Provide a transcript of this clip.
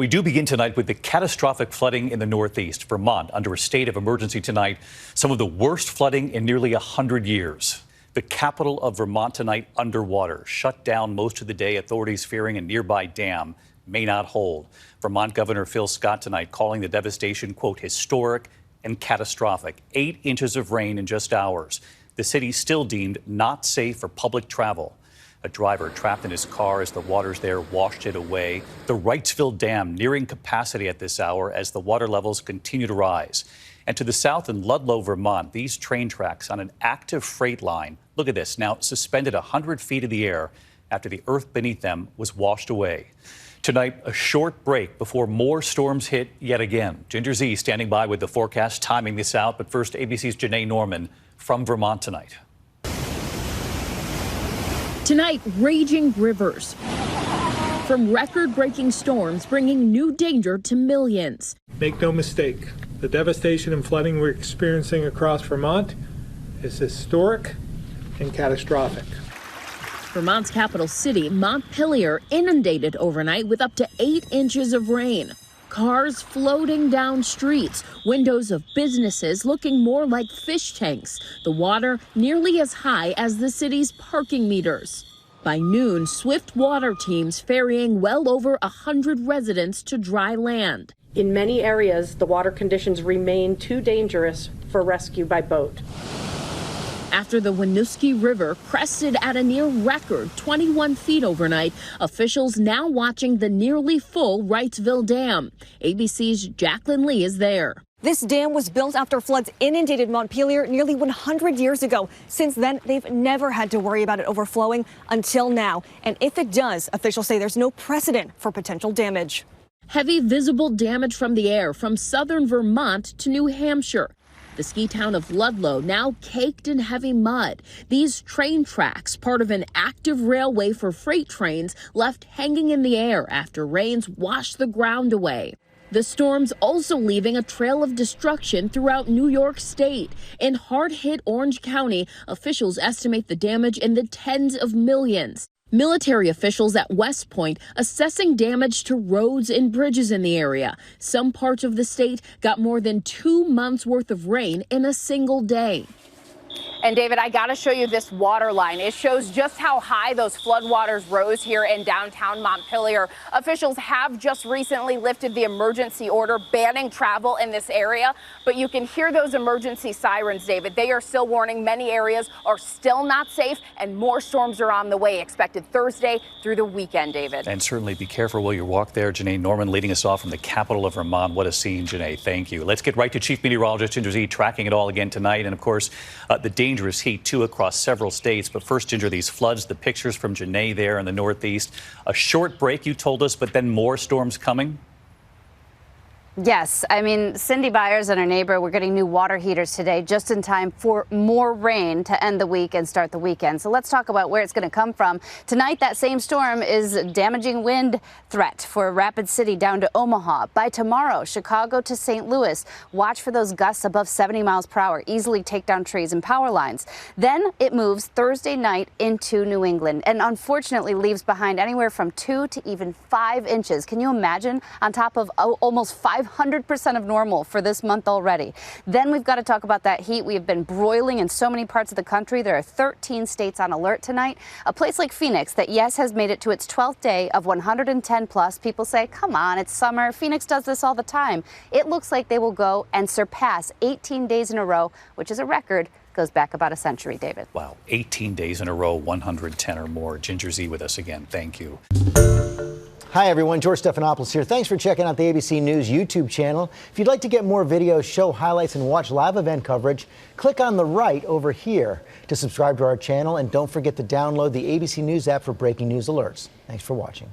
We do begin tonight with the catastrophic flooding in the Northeast. Vermont under a state of emergency tonight. Some of the worst flooding in nearly 100 years. The capital of Vermont tonight underwater, shut down most of the day. Authorities fearing a nearby dam may not hold. Vermont Governor Phil Scott tonight calling the devastation, quote, historic and catastrophic. 8 inches of rain in just hours. The city still deemed not safe for public travel. A driver trapped in his car as the waters there washed it away. The Wrightsville Dam nearing capacity at this hour as the water levels continue to rise. And to the south in Ludlow, Vermont, these train tracks on an active freight line, look at this, now suspended 100 feet in the air after the earth beneath them was washed away. Tonight, a short break before more storms hit yet again. Ginger Z standing by with the forecast, timing this out. But first, ABC's Janae Norman from Vermont tonight. Tonight, raging rivers. From record-breaking storms bringing new danger to millions. Make no mistake, the devastation and flooding we're experiencing across Vermont is historic and catastrophic. Vermont's capital city, Montpelier, inundated overnight with up to 8 inches of rain. Cars floating down streets, windows of businesses looking more like fish tanks. The water nearly as high as the city's parking meters. By noon, swift water teams ferrying well over 100 residents to dry land. In many areas, the water conditions remain too dangerous for rescue by boat. After the Winooski River crested at a near record 21 feet overnight, officials now watching the nearly full Wrightsville Dam. ABC's Jacqueline Lee is there. This dam was built after floods inundated Montpelier nearly 100 years ago. Since then, they've never had to worry about it overflowing until now. And if it does, officials say there's no precedent for potential damage. Heavy visible damage from the air from southern Vermont to New Hampshire. The ski town of Ludlow now caked in heavy mud. These train tracks, part of an active railway for freight trains, left hanging in the air after rains washed the ground away. The storms also leaving a trail of destruction throughout New York State. In hard-hit Orange County, officials estimate the damage in the tens of millions. Military officials at West Point assessing damage to roads and bridges in the area. Some parts of the state got more than 2 months worth of rain in a single day. And David, I got to show you this water line. It shows just how high those floodwaters rose here in downtown Montpelier. Officials have just recently lifted the emergency order banning travel in this area, but you can hear those emergency sirens, David. They are still warning many areas are still not safe, and more storms are on the way, expected Thursday through the weekend, David. And certainly be careful while you walk there. Janae Norman leading us off from the capital of Vermont. What a scene, Janae. Thank you. Let's get right to Chief Meteorologist Ginger Z tracking it all again tonight. And of course, the dangerous heat, too, across several states. But first, Ginger, these floods, the pictures from Janae there in the Northeast. A short break, you told us, but then more storms coming? Yes, I mean, Cindy Byers and her neighbor were getting new water heaters today just in time for more rain to end the week and start the weekend. So let's talk about where it's going to come from. Tonight, that same storm is damaging wind threat for Rapid City down to Omaha. By tomorrow, Chicago to St. Louis. Watch for those gusts above 70 miles per hour, easily take down trees and power lines. Then it moves Thursday night into New England and unfortunately leaves behind anywhere from 2 to even 5 inches. Can you imagine? On top of almost 500% of normal for this month already. Then we've got to talk about that heat. We have been broiling in so many parts of the country. There are 13 states on alert tonight. A place like Phoenix that, yes, has made it to its 12th day of 110 plus. People say, come on, it's summer. Phoenix does this all the time. It looks like they will go and surpass 18 days in a row, which is a record. Goes back about a century, David. Wow, 18 days in a row, 110 or more. Ginger Z with us again. Thank you. Hi, everyone. George Stephanopoulos here. Thanks for checking out the ABC News YouTube channel. If you'd like to get more videos, show highlights, and watch live event coverage, click on the right over here to subscribe to our channel. And don't forget to download the ABC News app for breaking news alerts. Thanks for watching.